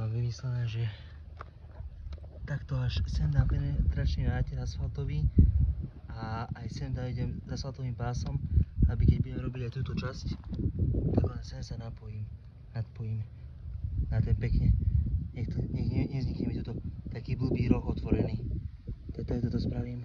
mám vymyslené, že takto až sem dám penetračný náter asfaltový a aj sem idem s asfaltovým pásom, aby keď budem robiť aj túto časť, tak len sem sa nadpojím na ten pekne. Nech nevznikne mi tuto taký blbý roh otvorený. Tak toto spravím.